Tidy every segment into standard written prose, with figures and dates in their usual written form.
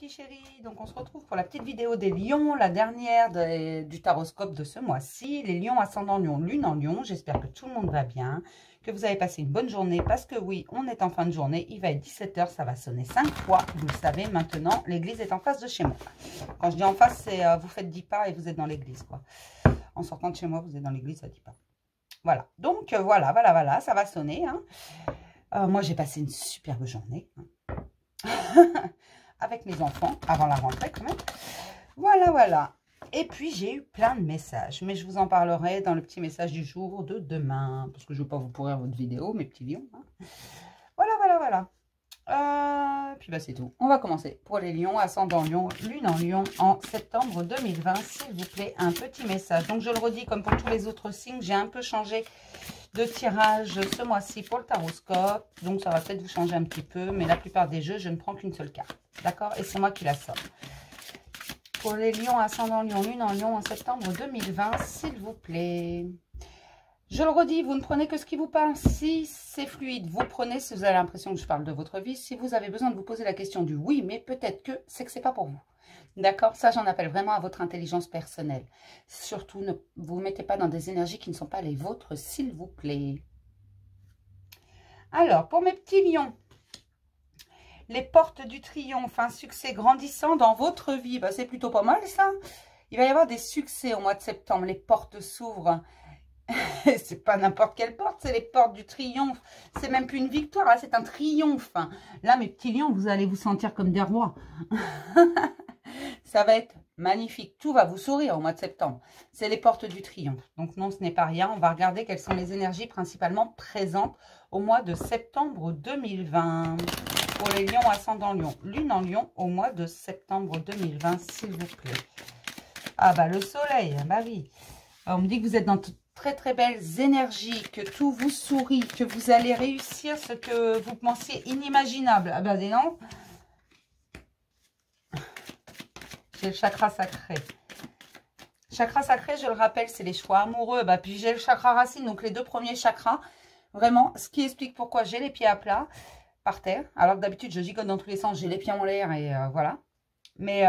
petits chéris, donc on se retrouve pour la petite vidéo des lions, la dernière du taroscope de ce mois-ci. Les lions ascendant lion, lune en lion. J'espère que tout le monde va bien, que vous avez passé une bonne journée, parce que oui, on est en fin de journée, il va être 17 h, ça va sonner 5 fois. Vous le savez maintenant, l'église est en face de chez moi. Quand je dis en face, c'est vous faites 10 pas et vous êtes dans l'église, quoi. En sortant de chez moi, vous êtes dans l'église à 10 pas. Voilà, donc voilà, ça va sonner, hein. Moi, j'ai passé une superbe journée, hein. Avec mes enfants, avant la rentrée quand même. Voilà. Et puis, j'ai eu plein de messages, mais je vous en parlerai dans le petit message du jour de demain, parce que je ne veux pas vous pourrir votre vidéo, mes petits lions, hein. Voilà. Puis, bah, c'est tout. On va commencer. Pour les lions, ascendant lion, lune en lion, en septembre 2020, s'il vous plaît, un petit message. Donc, je le redis, comme pour tous les autres signes, j'ai un peu changé de tirage ce mois-ci pour le taroscope. Donc, ça va peut-être vous changer un petit peu, mais la plupart des jeux, je ne prends qu'une seule carte. D'accord? Et c'est moi qui la somme. Pour les lions, ascendant lion, lune en lion, en septembre 2020, s'il vous plaît. Je le redis, vous ne prenez que ce qui vous parle. Si c'est fluide, vous prenez si vous avez l'impression que je parle de votre vie. Si vous avez besoin de vous poser la question du oui, mais peut-être que c'est que c'est pas pour vous. D'accord? Ça, j'en appelle vraiment à votre intelligence personnelle. Surtout, ne vous mettez pas dans des énergies qui ne sont pas les vôtres, s'il vous plaît. Alors, pour mes petits lions, les portes du triomphe, un succès grandissant dans votre vie. Ben, c'est plutôt pas mal, ça. Il va y avoir des succès au mois de septembre. Les portes s'ouvrent. C'est pas n'importe quelle porte, c'est les portes du triomphe. C'est même plus une victoire, là, c'est un triomphe. Là, mes petits lions, vous allez vous sentir comme des rois. Ça va être magnifique. Tout va vous sourire au mois de septembre. C'est les portes du triomphe. Donc non, ce n'est pas rien. On va regarder quelles sont les énergies principalement présentes au mois de septembre 2020. Pour les lions ascendant lion, lune en lion au mois de septembre 2020, s'il vous plaît. Ah bah le soleil, bah oui. Alors, on me dit que vous êtes dans très belles énergies, que tout vous sourit, que vous allez réussir ce que vous pensiez inimaginable. Ah ben dis non. J'ai le chakra sacré. Chakra sacré, je le rappelle, c'est les choix amoureux. Bah, puis j'ai le chakra racine, donc les deux premiers chakras. Vraiment, ce qui explique pourquoi j'ai les pieds à plat, par terre. Alors que d'habitude, je gigote dans tous les sens, j'ai les pieds en l'air et voilà. Mais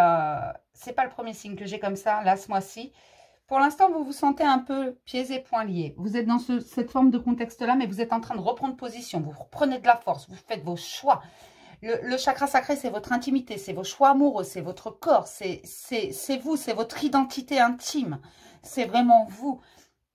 c'est pas le premier signe que j'ai comme ça, là, ce mois-ci. Pour l'instant, vous vous sentez un peu pieds et poings liés. Vous êtes dans cette forme de contexte-là, mais vous êtes en train de reprendre position. Vous reprenez de la force, vous faites vos choix. Le chakra sacré, c'est votre intimité, c'est vos choix amoureux, c'est votre corps, c'est vous, c'est votre identité intime. C'est vraiment vous.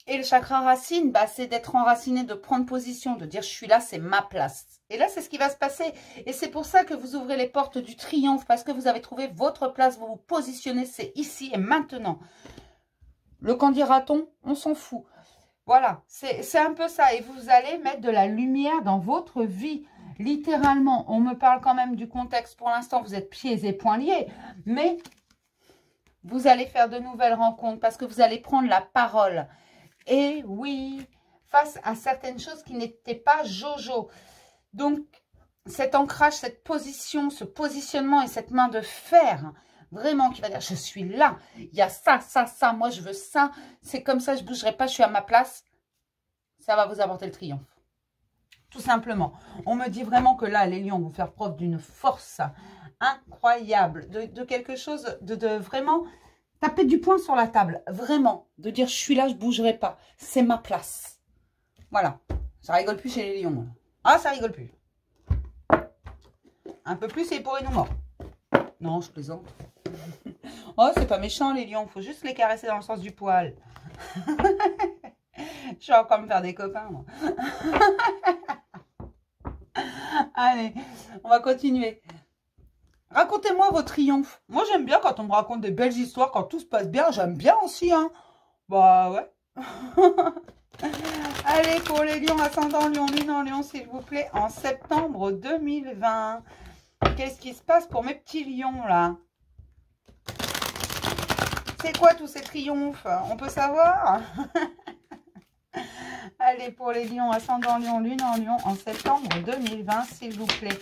Et le chakra racine, bah, c'est d'être enraciné, de prendre position, de dire « je suis là, c'est ma place ». Et là, c'est ce qui va se passer. Et c'est pour ça que vous ouvrez les portes du triomphe, parce que vous avez trouvé votre place, vous vous positionnez, c'est ici et maintenant. Le qu'en dira-t-on, on s'en fout. Voilà, c'est un peu ça. Et vous allez mettre de la lumière dans votre vie. Littéralement, on me parle quand même du contexte. Pour l'instant, vous êtes pieds et poings liés. Mais vous allez faire de nouvelles rencontres parce que vous allez prendre la parole. Et oui, face à certaines choses qui n'étaient pas jojo. Donc, cet ancrage, cette position, ce positionnement et cette main de fer... Vraiment, qui va dire, je suis là, il y a ça, moi je veux ça, c'est comme ça, je ne bougerai pas, je suis à ma place. Ça va vous apporter le triomphe. Tout simplement. On me dit vraiment que là, les lions vont faire preuve d'une force incroyable, de quelque chose, de vraiment taper du poing sur la table. Vraiment, de dire, je suis là, je ne bougerai pas, c'est ma place. Voilà, ça rigole plus chez les lions. Ah, ça rigole plus. Un peu plus et ils pourraient nous mordre. Non, je plaisante. Oh, c'est pas méchant les lions, faut juste les caresser dans le sens du poil. Je vais encore me faire des copains, moi. Allez, on va continuer. Racontez-moi vos triomphes. Moi, j'aime bien quand on me raconte des belles histoires, quand tout se passe bien. J'aime bien aussi, hein. Bah, ouais. Allez, pour les lions ascendant lion, lune en lion, s'il vous plaît, en septembre 2020. Qu'est-ce qui se passe pour mes petits lions, là? C'est quoi tous ces triomphes? On peut savoir? Allez, pour les lions, ascendant lion, lune en lion, en septembre 2020, s'il vous plaît.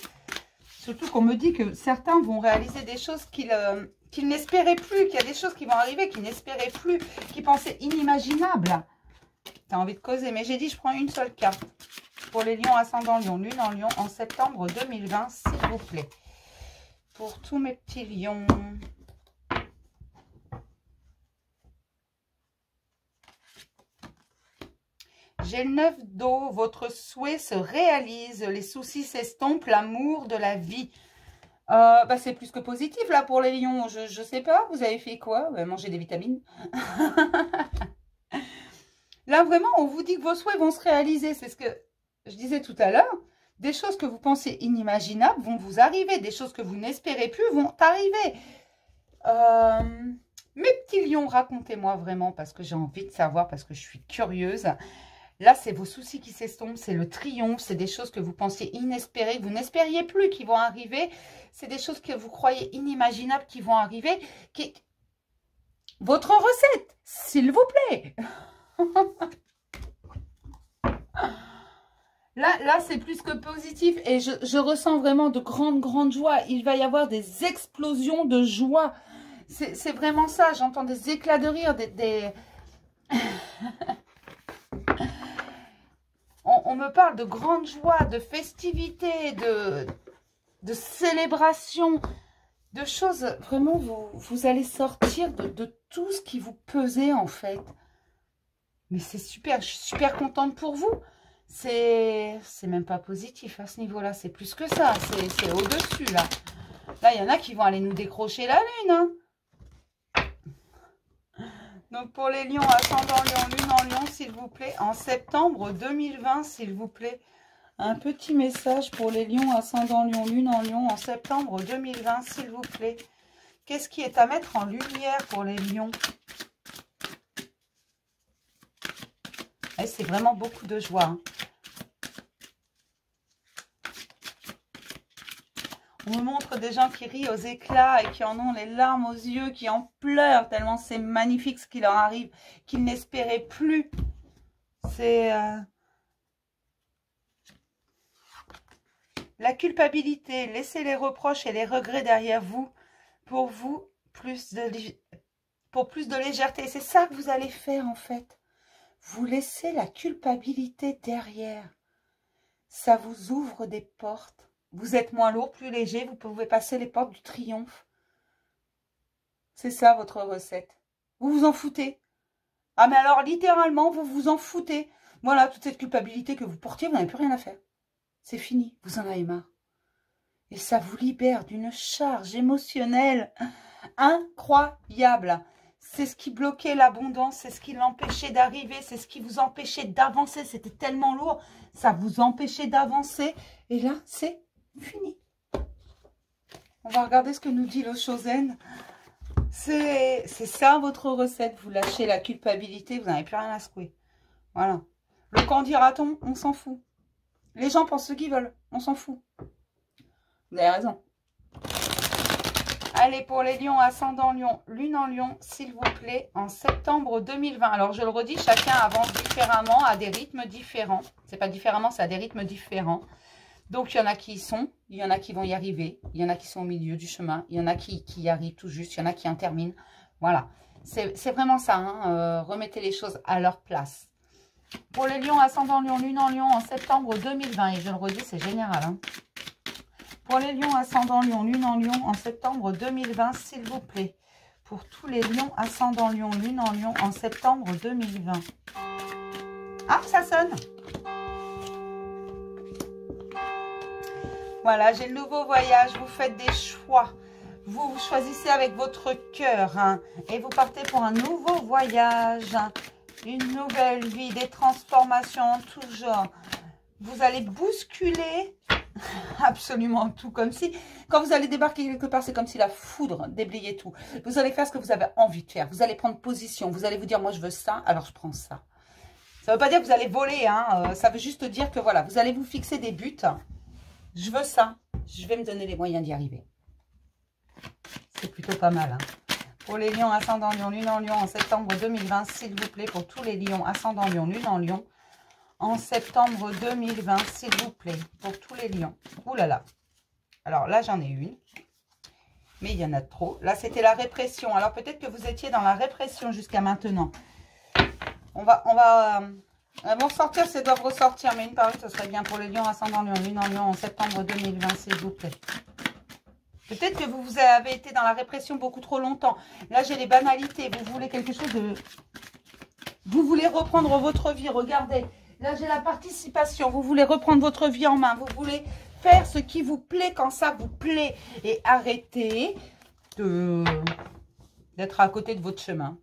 Surtout qu'on me dit que certains vont réaliser des choses qu'ils n'espéraient plus, qu'il y a des choses qui vont arriver qu'ils n'espéraient plus, qu'ils pensaient inimaginables. T'as envie de causer, mais j'ai dit je prends une seule carte. Pour les lions, ascendant lion, lune en lion, en septembre 2020, s'il vous plaît. pour tous mes petits lions. J'ai le 9 d'eau, votre souhait se réalise, les soucis s'estompent, l'amour de la vie. Bah, c'est plus que positif là pour les lions, je sais pas, vous avez fait quoi? Manger des vitamines. Là vraiment, on vous dit que vos souhaits vont se réaliser, c'est ce que je disais tout à l'heure. Des choses que vous pensez inimaginables vont vous arriver, des choses que vous n'espérez plus vont arriver. Mes petits lions, racontez-moi vraiment, parce que j'ai envie de savoir, parce que je suis curieuse. Là, c'est vos soucis qui s'estompent, c'est le triomphe, c'est des choses que vous pensiez inespérées, que vous n'espériez plus qui vont arriver. C'est des choses que vous croyez inimaginables qui vont arriver. Votre recette, s'il vous plaît. Là c'est plus que positif et je ressens vraiment de grandes joies. Il va y avoir des explosions de joie. C'est vraiment ça, j'entends des éclats de rire, On me parle de grande joie, de festivités, de célébrations, de choses. Vraiment, vous allez sortir de tout ce qui vous pesait en fait. Mais c'est super, je suis super contente pour vous. C'est même pas positif à ce niveau-là, c'est plus que ça, c'est au-dessus là. Là, il y en a qui vont aller nous décrocher la lune. Hein. Donc, pour les lions, ascendant lion, lune en lion, s'il vous plaît, en septembre 2020, s'il vous plaît. Un petit message pour les lions, ascendant lion, lune en lion, en septembre 2020, s'il vous plaît. Qu'est-ce qui est à mettre en lumière pour les lions? C'est vraiment beaucoup de joie. Hein. On me montre des gens qui rient aux éclats et qui en ont les larmes aux yeux, qui en pleurent tellement c'est magnifique ce qui leur arrive, qu'ils n'espéraient plus. C'est la culpabilité. Laissez les reproches et les regrets derrière vous. Pour vous, plus de légèreté. C'est ça que vous allez faire en fait. Vous laissez la culpabilité derrière. Ça vous ouvre des portes. Vous êtes moins lourd, plus léger. Vous pouvez passer les portes du triomphe. C'est ça votre recette. Vous vous en foutez. Ah mais alors littéralement, vous vous en foutez. Voilà, toute cette culpabilité que vous portiez, vous n'avez plus rien à faire. C'est fini, vous en avez marre. Et ça vous libère d'une charge émotionnelle incroyable. C'est ce qui bloquait l'abondance, c'est ce qui l'empêchait d'arriver, c'est ce qui vous empêchait d'avancer. C'était tellement lourd, ça vous empêchait d'avancer. Et là, c'est fini. On va regarder ce que nous dit le Chosen. C'est ça votre recette. Vous lâchez la culpabilité, vous n'avez plus rien à secouer. Voilà. Le qu'en dira-t-on, on s'en fout. Les gens pensent ce qu'ils veulent, on s'en fout. Vous avez raison. Allez, pour les lions, ascendant lion, lune en lion, s'il vous plaît, en septembre 2020. Alors, je le redis, chacun avance différemment, à des rythmes différents. C'est pas différemment, c'est à des rythmes différents. Donc, il y en a qui y sont, il y en a qui vont y arriver, il y en a qui sont au milieu du chemin, il y en a qui y arrivent tout juste, il y en a qui en terminent. Voilà, c'est vraiment ça, hein, remettez les choses à leur place. Pour les lions, ascendant lion, lune en lion, en septembre 2020, et je le redis, c'est général. Hein. Pour les lions, ascendant lion, lune en lion, en septembre 2020, s'il vous plaît. Pour tous les lions, ascendant lion, lune en lion, en septembre 2020. Ah, ça sonne! Voilà, j'ai le nouveau voyage, vous faites des choix. Vous choisissez avec votre cœur hein, et vous partez pour un nouveau voyage, hein, une nouvelle vie, des transformations en tout genre. Vous allez bousculer absolument tout, comme si, quand vous allez débarquer quelque part, c'est comme si la foudre déblayait tout. Vous allez faire ce que vous avez envie de faire, vous allez prendre position, vous allez vous dire, moi je veux ça, alors je prends ça. Ça ne veut pas dire que vous allez voler, hein, ça veut juste dire que voilà, vous allez vous fixer des buts. Je veux ça, je vais me donner les moyens d'y arriver. C'est plutôt pas mal. Hein. Pour les lions, ascendant lion, lune en lion, en septembre 2020, s'il vous plaît, pour tous les lions, ascendant lion, lune en lion, en septembre 2020, s'il vous plaît, pour tous les lions. Ouh là là. Alors là, j'en ai une, mais il y en a trop. Là, c'était la répression. Alors peut-être que vous étiez dans la répression jusqu'à maintenant. On va elles vont sortir, elles doivent ressortir, mais une par une, ce serait bien pour les lions, ascendant lion, lune en lion, en septembre 2020, s'il vous plaît. Peut-être que vous avez été dans la répression beaucoup trop longtemps. Là, j'ai les banalités. Vous voulez quelque chose de... Vous voulez reprendre votre vie. Regardez. Là, j'ai la participation. Vous voulez reprendre votre vie en main. Vous voulez faire ce qui vous plaît quand ça vous plaît. Et arrêter d'être à côté de votre chemin.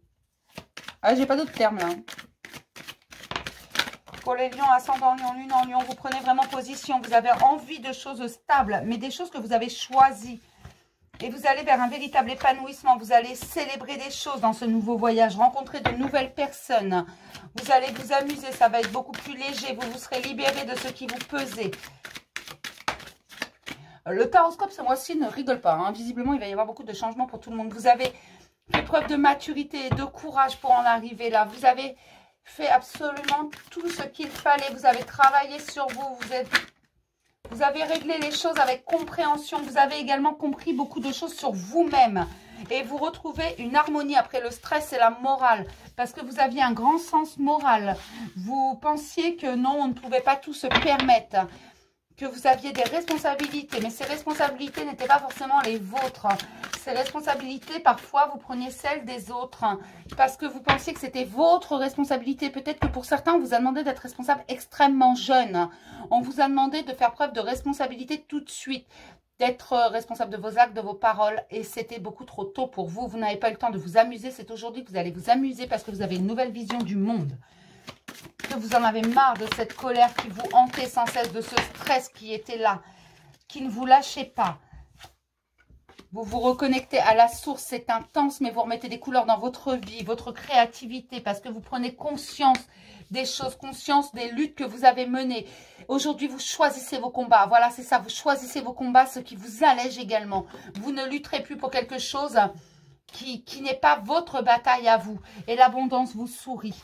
Ah, j'ai pas d'autres termes là. Pour les lions, ascendant lion, lune en lion, vous prenez vraiment position. Vous avez envie de choses stables, mais des choses que vous avez choisies. Et vous allez vers un véritable épanouissement. Vous allez célébrer des choses dans ce nouveau voyage. Rencontrer de nouvelles personnes. Vous allez vous amuser. Ça va être beaucoup plus léger. Vous serez libéré de ce qui vous pesait. Le taroscope, ce mois-ci, ne rigole pas. Hein. Visiblement, il va y avoir beaucoup de changements pour tout le monde. Vous avez fait preuve de maturité et de courage pour en arriver là. Vous avez fait absolument tout ce qu'il fallait. Vous avez travaillé sur vous. Vous avez réglé les choses avec compréhension. Vous avez également compris beaucoup de choses sur vous-même. Et vous retrouvez une harmonie après le stress et la morale. Parce que vous aviez un grand sens moral. Vous pensiez que non, on ne pouvait pas tout se permettre. Que vous aviez des responsabilités. Mais ces responsabilités n'étaient pas forcément les vôtres. Ces responsabilités, parfois, vous preniez celles des autres. Parce que vous pensiez que c'était votre responsabilité. Peut-être que pour certains, on vous a demandé d'être responsable extrêmement jeune. On vous a demandé de faire preuve de responsabilité tout de suite. D'être responsable de vos actes, de vos paroles. Et c'était beaucoup trop tôt pour vous. Vous n'avez pas eu le temps de vous amuser. C'est aujourd'hui que vous allez vous amuser parce que vous avez une nouvelle vision du monde. Que vous en avez marre de cette colère qui vous hantait sans cesse, de ce stress qui était là, qui ne vous lâchez pas. Vous vous reconnectez à la source, c'est intense, mais vous remettez des couleurs dans votre vie, votre créativité, parce que vous prenez conscience des choses, conscience des luttes que vous avez menées. Aujourd'hui, vous choisissez vos combats. Voilà, c'est ça, vous choisissez vos combats, ce qui vous allège également. Vous ne lutterez plus pour quelque chose qui n'est pas votre bataille à vous. Et l'abondance vous sourit.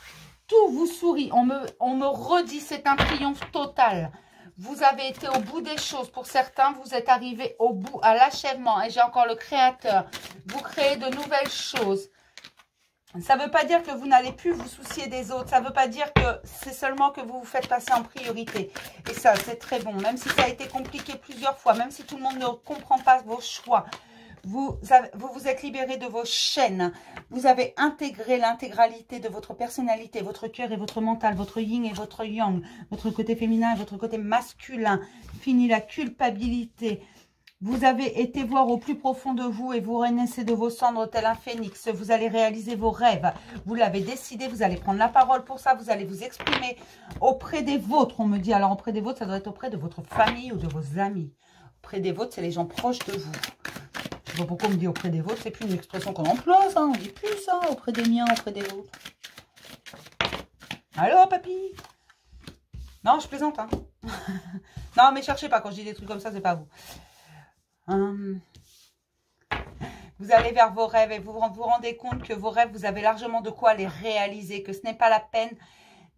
Tout vous sourit. On me redit, c'est un triomphe total. Vous avez été au bout des choses. Pour certains, vous êtes arrivé au bout, à l'achèvement. Et j'ai encore le créateur. Vous créez de nouvelles choses. Ça ne veut pas dire que vous n'allez plus vous soucier des autres. Ça ne veut pas dire que c'est seulement que vous vous faites passer en priorité. Et ça, c'est très bon. Même si ça a été compliqué plusieurs fois, même si tout le monde ne comprend pas vos choix, vous vous êtes libéré de vos chaînes. Vous avez intégré l'intégralité de votre personnalité, votre cœur et votre mental, votre yin et votre yang, votre côté féminin et votre côté masculin. Fini la culpabilité. Vous avez été voir au plus profond de vous et vous renaissez de vos cendres tel un phénix. Vous allez réaliser vos rêves. Vous l'avez décidé, vous allez prendre la parole pour ça. Vous allez vous exprimer auprès des vôtres, on me dit. Alors, auprès des vôtres, ça doit être auprès de votre famille ou de vos amis. Auprès des vôtres, c'est les gens proches de vous. Je sais pas pourquoi on me dit auprès des vôtres, c'est plus une expression qu'on emploie, ça. On dit plus ça, auprès des miens, auprès des vôtres. Allô, papy? Non, je plaisante, hein. Non, mais cherchez pas, quand je dis des trucs comme ça, c'est pas vous. Vous allez vers vos rêves et vous vous rendez compte que vos rêves, vous avez largement de quoi les réaliser, que ce n'est pas la peine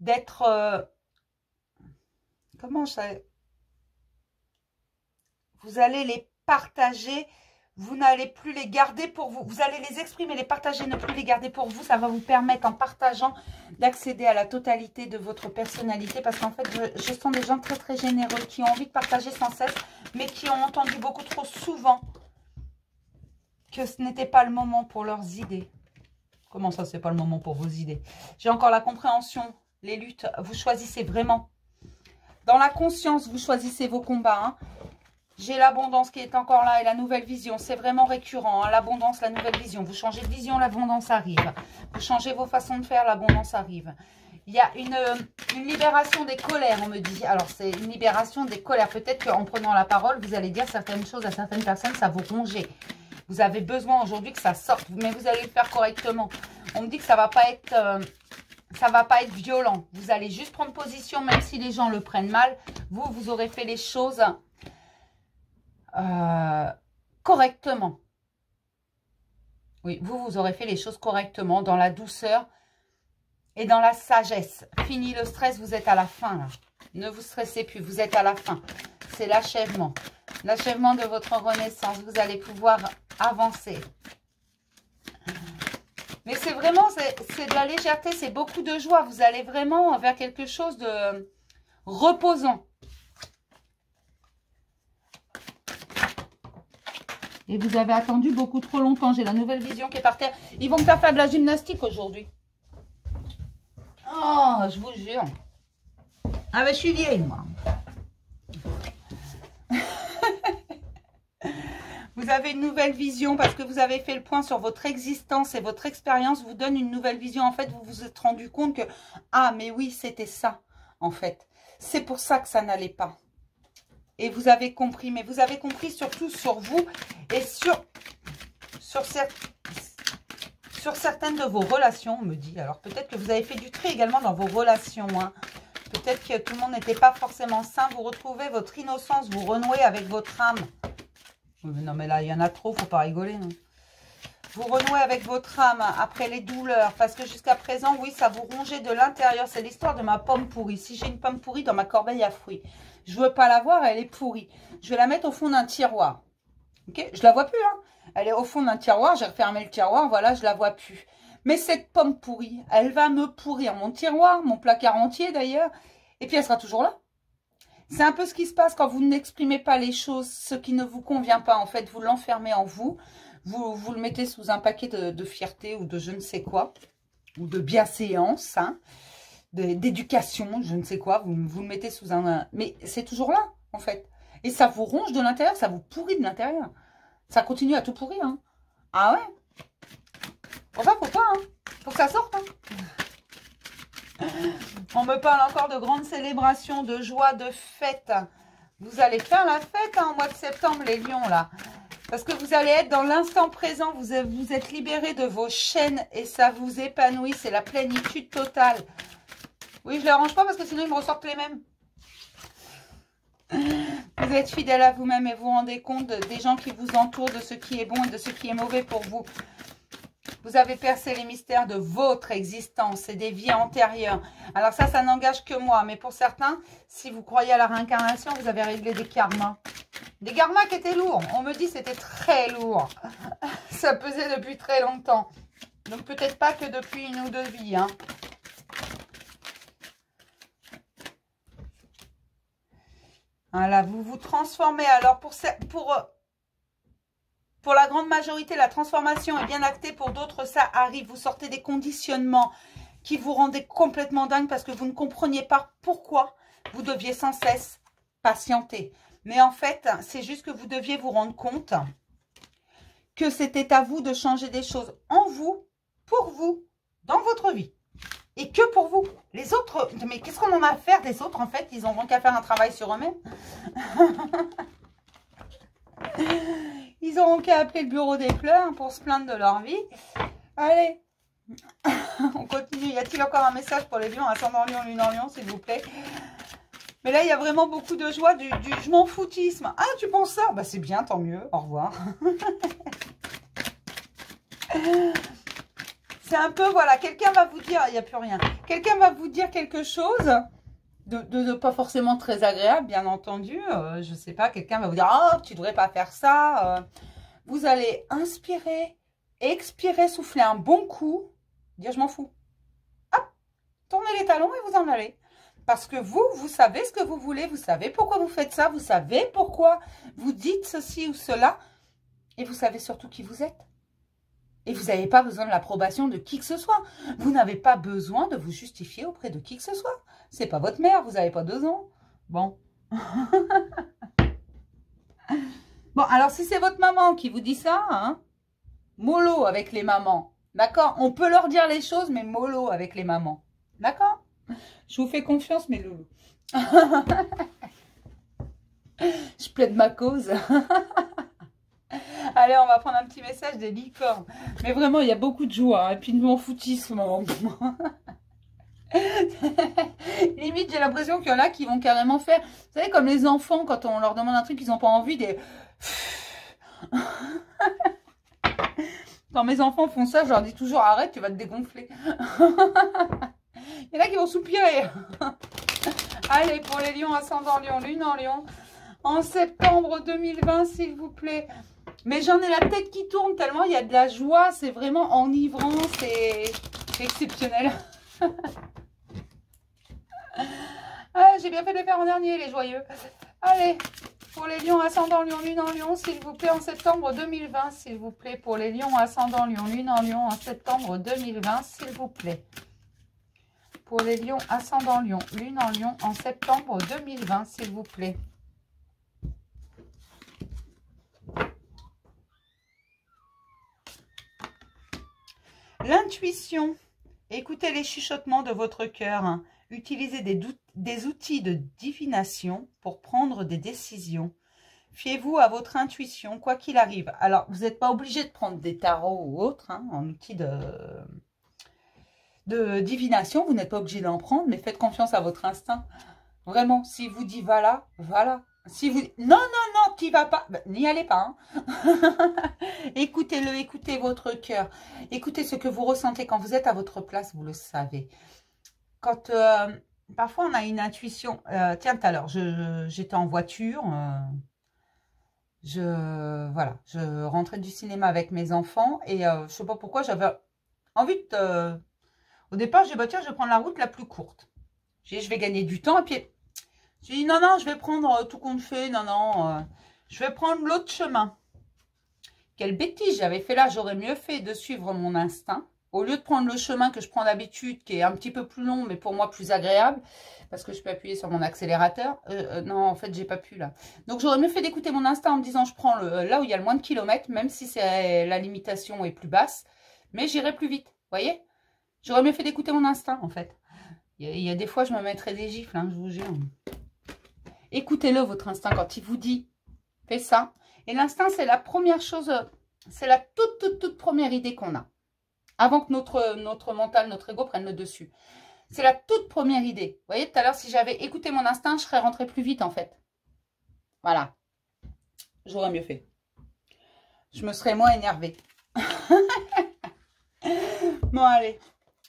d'être... comment ça... Vous allez les partager, vous n'allez plus les garder pour vous. Vous allez les exprimer, les partager, ne plus les garder pour vous. Ça va vous permettre, en partageant, d'accéder à la totalité de votre personnalité. Parce qu'en fait, je sens des gens très, très généreux qui ont envie de partager sans cesse, mais qui ont entendu beaucoup trop souvent que ce n'était pas le moment pour leurs idées. Comment ça, c'est pas le moment pour vos idées? J'ai encore la compréhension, les luttes. Vous choisissez vraiment. Dans la conscience, vous choisissez vos combats, hein. J'ai l'abondance qui est encore là et la nouvelle vision. C'est vraiment récurrent, hein, l'abondance, la nouvelle vision. Vous changez de vision, l'abondance arrive. Vous changez vos façons de faire, l'abondance arrive. Il y a une libération des colères, on me dit. Alors, c'est une libération des colères. Peut-être qu'en prenant la parole, vous allez dire certaines choses à certaines personnes, ça vous ronge. Vous avez besoin aujourd'hui que ça sorte, mais vous allez le faire correctement. On me dit que ça va pas être violent. Vous allez juste prendre position, même si les gens le prennent mal. Vous aurez fait les choses... correctement. Oui, vous aurez fait les choses correctement, dans la douceur et dans la sagesse. Fini le stress, vous êtes à la fin là. Ne vous stressez plus, vous êtes à la fin. C'est l'achèvement. L'achèvement de votre renaissance. Vous allez pouvoir avancer. Mais c'est vraiment, c'est de la légèreté, c'est beaucoup de joie. Vous allez vraiment vers quelque chose de reposant. Et vous avez attendu beaucoup trop longtemps. J'ai la nouvelle vision qui est par terre. Ils vont me faire de la gymnastique aujourd'hui. Oh, je vous jure. Ah ben, je suis vieille, moi. Vous avez une nouvelle vision parce que vous avez fait le point sur votre existence et votre expérience vous donne une nouvelle vision. En fait, vous vous êtes rendu compte que, ah, mais oui, c'était ça, en fait. C'est pour ça que ça n'allait pas. Et vous avez compris, mais vous avez compris surtout sur vous et sur certaines de vos relations, on me dit. Alors, peut-être que vous avez fait du tri également dans vos relations, hein. Peut-être que tout le monde n'était pas forcément sain. Vous retrouvez votre innocence, vous renouez avec votre âme. Non, mais là, il y en a trop, faut pas rigoler. Non. Vous renouez avec votre âme après les douleurs. Parce que jusqu'à présent, oui, ça vous rongeait de l'intérieur. C'est l'histoire de ma pomme pourrie. Si j'ai une pomme pourrie dans ma corbeille à fruits, je veux pas la voir, elle est pourrie. Je vais la mettre au fond d'un tiroir. Ok, je la vois plus, hein. Elle est au fond d'un tiroir. J'ai refermé le tiroir, voilà, je la vois plus. Mais cette pomme pourrie, elle va me pourrir mon tiroir, mon placard entier d'ailleurs. Et puis, elle sera toujours là. C'est un peu ce qui se passe quand vous n'exprimez pas les choses, ce qui ne vous convient pas. En fait, vous l'enfermez en vous. Vous le mettez sous un paquet de fierté ou de je ne sais quoi. Ou de bienséance, hein, d'éducation, je ne sais quoi. Vous le mettez sous un... Mais c'est toujours là, en fait. Et ça vous ronge de l'intérieur, ça vous pourrit de l'intérieur. Ça continue à tout pourrir. Hein. Ah ouais. Enfin, faut pas, hein. Faut que ça sorte, hein. On me parle encore de grandes célébrations, de joie, de fête. Vous allez faire la fête hein, au mois de septembre, les lions, là. Parce que vous allez être dans l'instant présent. Vous êtes libérés de vos chaînes et ça vous épanouit. C'est la plénitude totale. Oui, je ne les arrange pas parce que sinon, ils me ressortent les mêmes. Vous êtes fidèle à vous-même et vous vous rendez compte des gens qui vous entourent, de ce qui est bon et de ce qui est mauvais pour vous. Vous avez percé les mystères de votre existence et des vies antérieures. Alors ça n'engage que moi. Mais pour certains, si vous croyez à la réincarnation, vous avez réglé des karmas. Des karmas qui étaient lourds. On me dit que c'était très lourd. Ça pesait depuis très longtemps. Donc peut-être pas que depuis une ou deux vies. Hein. Voilà, vous vous transformez. Alors pour la grande majorité, la transformation est bien actée. Pour d'autres, ça arrive. Vous sortez des conditionnements qui vous rendaient complètement dingue parce que vous ne compreniez pas pourquoi vous deviez sans cesse patienter. Mais en fait, c'est juste que vous deviez vous rendre compte que c'était à vous de changer des choses en vous, pour vous, dans votre vie. Et que pour vous. Les autres, mais qu'est-ce qu'on en a à faire des autres en fait? Ils n'auront qu'à faire un travail sur eux-mêmes. Ils auront qu'à appeler le bureau des pleurs pour se plaindre de leur vie. Allez, on continue. Y a-t-il encore un message pour les lions, ascendant lion, lune en lion, s'il vous plaît? Mais là, il y a vraiment beaucoup de joie du je m'en foutisme. Ah, tu penses ça? Bah, c'est bien, tant mieux. Au revoir. C'est un peu, voilà, quelqu'un va vous dire, il n'y a plus rien. Quelqu'un va vous dire quelque chose de pas forcément très agréable, bien entendu. Je sais pas, quelqu'un va vous dire, oh, tu devrais pas faire ça. Vous allez inspirer, expirer, souffler un bon coup, dire je m'en fous. Hop, tournez les talons et vous en allez. Parce que vous savez ce que vous voulez, vous savez pourquoi vous faites ça, vous savez pourquoi vous dites ceci ou cela, et vous savez surtout qui vous êtes. Et vous n'avez pas besoin de l'approbation de qui que ce soit. Vous n'avez pas besoin de vous justifier auprès de qui que ce soit. C'est pas votre mère, vous n'avez pas 2 ans. Bon. Bon, alors si c'est votre maman qui vous dit ça, hein, mollo avec les mamans. D'accord? On peut leur dire les choses, mais mollo avec les mamans. D'accord? Je vous fais confiance, mes loulous. Je plaide ma cause. Allez, on va prendre un petit message des licornes. Mais vraiment, il y a beaucoup de joie. Hein, et puis de m'en foutisme. Limite, j'ai l'impression qu'il y en a qui vont carrément faire... Vous savez, comme les enfants, quand on leur demande un truc, ils n'ont pas envie des... Quand mes enfants font ça, je leur dis toujours, arrête, tu vas te dégonfler. Il y en a qui vont soupirer. Allez, pour les lions, ascendant lion, lune en lion. En septembre 2020, s'il vous plaît. Mais j'en ai la tête qui tourne tellement il y a de la joie. C'est vraiment enivrant. C'est exceptionnel. Ah, j'ai bien fait de les faire en dernier, les joyeux. Allez, Pour les lions, ascendant lion, lune en lion, s'il vous plaît, en septembre 2020, s'il vous plaît. Pour les lions, ascendant lion, lune en lion, en septembre 2020, s'il vous plaît. Pour les lions, ascendant lion, lune en lion, en septembre 2020, s'il vous plaît. L'intuition. Écoutez les chuchotements de votre cœur. Utilisez des outils de divination pour prendre des décisions. Fiez-vous à votre intuition, quoi qu'il arrive. Alors, vous n'êtes pas obligé de prendre des tarots ou autres, hein, en outil de divination. Vous n'êtes pas obligé d'en prendre, mais faites confiance à votre instinct. Vraiment, s'il vous dit voilà, voilà. Si vous non, non, non, tu vas pas, ben, n'y allez pas. Hein. Écoutez-le, écoutez votre cœur. Écoutez ce que vous ressentez quand vous êtes à votre place, vous le savez. Quand parfois on a une intuition. Tiens, tout à l'heure, j'étais en voiture. Voilà, je rentrais du cinéma avec mes enfants et je sais pas pourquoi j'avais envie de. Au départ, j'ai dit bah tiens, je vais prendre la route la plus courte. J'ai dit je vais gagner du temps et puis j'ai dit non non, je vais prendre tout compte fait, non non, je vais prendre l'autre chemin. Quelle bêtise j'avais fait là, j'aurais mieux fait de suivre mon instinct. Au lieu de prendre le chemin que je prends d'habitude, qui est un petit peu plus long, mais pour moi plus agréable, parce que je peux appuyer sur mon accélérateur. Non, en fait, j'ai pas pu là. Donc, j'aurais mieux fait d'écouter mon instinct en me disant, je prends là où il y a le moins de kilomètres, même si la limitation est plus basse, mais j'irai plus vite. Vous voyez? J'aurais mieux fait d'écouter mon instinct, en fait. Il y a des fois, je me mettrais des gifles, hein, je vous jure. Écoutez-le, votre instinct, quand il vous dit, fais ça. Et l'instinct, c'est la première chose, c'est la toute première idée qu'on a. Avant que notre mental, notre ego prenne le dessus. C'est la toute première idée. Vous voyez, tout à l'heure, si j'avais écouté mon instinct, je serais rentrée plus vite, en fait. Voilà. J'aurais mieux fait. Je me serais moins énervée. Bon, allez.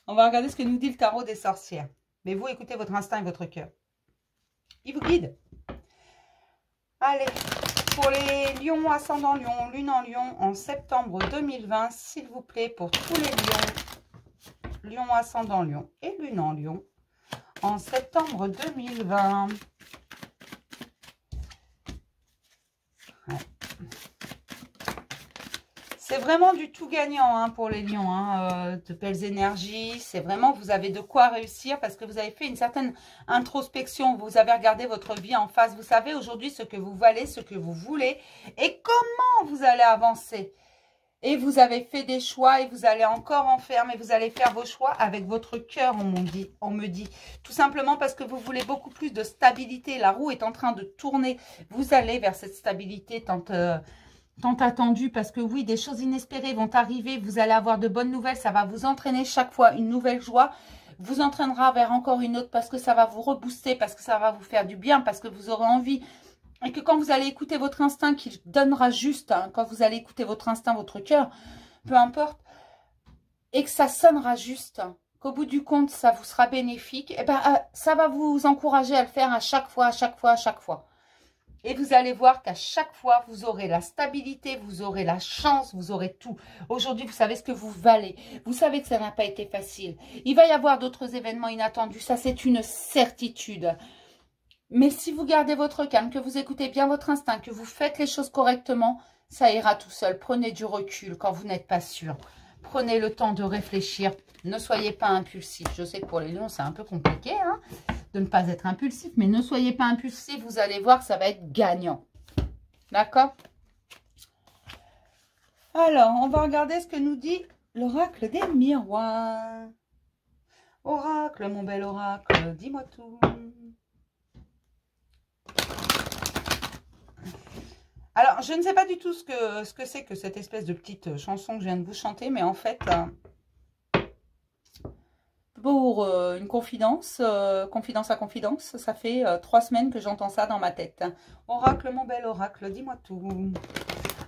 On va regarder ce que nous dit le tarot des sorcières. Mais vous, écoutez votre instinct et votre cœur. Il vous guide. Allez. Pour les lions, ascendant lion, lune en lion, en septembre 2020, s'il vous plaît, pour tous les lions, lion, ascendant lion et lune en lion, en septembre 2020. Ouais. C'est vraiment du tout gagnant hein, pour les lions, hein, de belles énergies. C'est vraiment, vous avez de quoi réussir parce que vous avez fait une certaine introspection. Vous avez regardé votre vie en face. Vous savez aujourd'hui ce que vous valez, ce que vous voulez et comment vous allez avancer. Et vous avez fait des choix et vous allez encore en faire, mais vous allez faire vos choix avec votre cœur, on me dit. Tout simplement parce que vous voulez beaucoup plus de stabilité. La roue est en train de tourner. Vous allez vers cette stabilité tant attendue, parce que oui, des choses inespérées vont arriver, vous allez avoir de bonnes nouvelles, ça va vous entraîner chaque fois une nouvelle joie, vous entraînera vers encore une autre, parce que ça va vous rebooster, parce que ça va vous faire du bien, parce que vous aurez envie, et que quand vous allez écouter votre instinct, qui donnera juste, hein, quand vous allez écouter votre instinct, votre cœur, peu importe, et que ça sonnera juste, hein, qu'au bout du compte, ça vous sera bénéfique, et ben ça va vous encourager à le faire à chaque fois, à chaque fois, à chaque fois. Et vous allez voir qu'à chaque fois, vous aurez la stabilité, vous aurez la chance, vous aurez tout. Aujourd'hui, vous savez ce que vous valez. Vous savez que ça n'a pas été facile. Il va y avoir d'autres événements inattendus. Ça, c'est une certitude. Mais si vous gardez votre calme, que vous écoutez bien votre instinct, que vous faites les choses correctement, ça ira tout seul. Prenez du recul quand vous n'êtes pas sûr. Prenez le temps de réfléchir. Ne soyez pas impulsif. Je sais que pour les lions, c'est un peu compliqué hein, de ne pas être impulsif. Mais ne soyez pas impulsif. Vous allez voir que ça va être gagnant. D'accord? Alors, on va regarder ce que nous dit l'oracle des miroirs. Oracle, mon bel oracle, dis-moi tout. Alors, je ne sais pas du tout ce que c'est que cette espèce de petite chanson que je viens de vous chanter, mais en fait, pour une confidence, confidence à confidence, ça fait 3 semaines que j'entends ça dans ma tête. Oracle, mon bel oracle, dis-moi tout.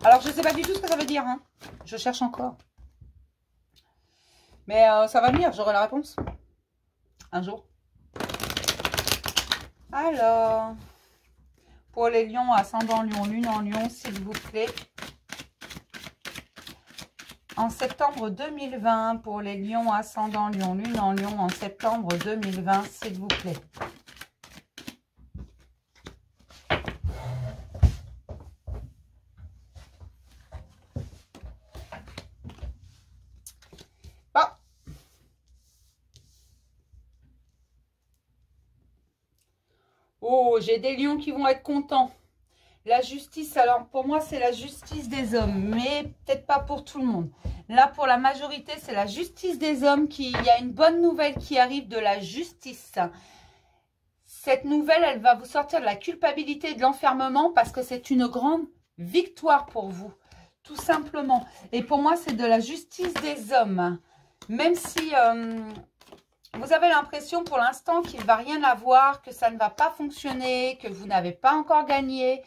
Alors, je ne sais pas du tout ce que ça veut dire, hein. Je cherche encore. Mais ça va venir, j'aurai la réponse. Un jour. Alors... Pour les lions, ascendant lion, lune en lion, s'il vous plaît. En septembre 2020, pour les lions, ascendant lion, lune en lion, en septembre 2020, s'il vous plaît. Oh, j'ai des lions qui vont être contents. La justice, alors pour moi, c'est la justice des hommes, mais peut-être pas pour tout le monde. Là, pour la majorité, c'est la justice des hommes. Il y a une bonne nouvelle qui arrive de la justice. Cette nouvelle, elle va vous sortir de la culpabilité et de l'enfermement parce que c'est une grande victoire pour vous, tout simplement. Et pour moi, c'est de la justice des hommes. Même si vous avez l'impression pour l'instant qu'il ne va rien avoir, que ça ne va pas fonctionner, que vous n'avez pas encore gagné.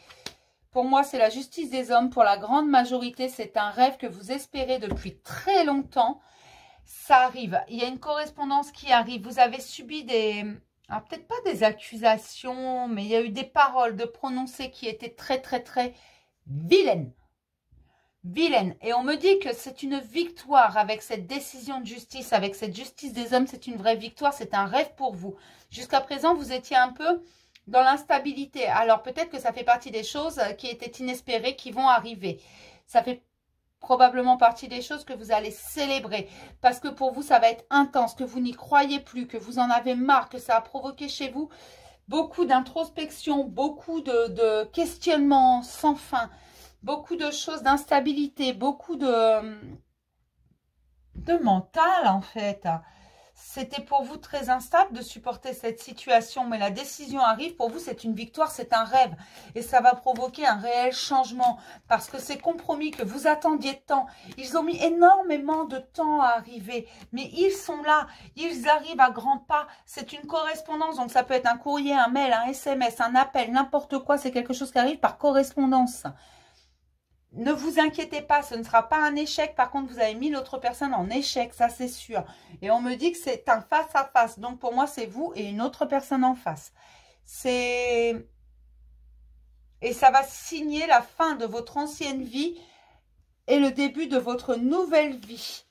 Pour moi, c'est la justice des hommes. Pour la grande majorité, c'est un rêve que vous espérez depuis très longtemps. Ça arrive. Il y a une correspondance qui arrive. Vous avez subi des... Alors, peut-être pas des accusations, mais il y a eu des paroles de prononcées qui étaient très, très, très vilaines. Vilaines. Et on me dit que c'est une victoire avec cette décision de justice, avec cette justice des hommes. C'est une vraie victoire. C'est un rêve pour vous. Jusqu'à présent, vous étiez un peu... dans l'instabilité. Alors, peut-être que ça fait partie des choses qui étaient inespérées, qui vont arriver. Ça fait probablement partie des choses que vous allez célébrer. Parce que pour vous, ça va être intense, que vous n'y croyez plus, que vous en avez marre, que ça a provoqué chez vous beaucoup d'introspection, beaucoup de questionnements sans fin, beaucoup de choses d'instabilité, beaucoup de mental, en fait. C'était pour vous très instable de supporter cette situation, mais la décision arrive. Pour vous, c'est une victoire, c'est un rêve. Et ça va provoquer un réel changement. Parce que ces compromis que vous attendiez tant, ils ont mis énormément de temps à arriver. Mais ils sont là, ils arrivent à grands pas. C'est une correspondance, donc ça peut être un courrier, un mail, un SMS, un appel, n'importe quoi. C'est quelque chose qui arrive par correspondance. Ne vous inquiétez pas, ce ne sera pas un échec. Par contre, vous avez mis l'autre personne en échec, ça c'est sûr. Et on me dit que c'est un face-à-face. Donc pour moi, c'est vous et une autre personne en face. Et ça va signer la fin de votre ancienne vie et le début de votre nouvelle vie.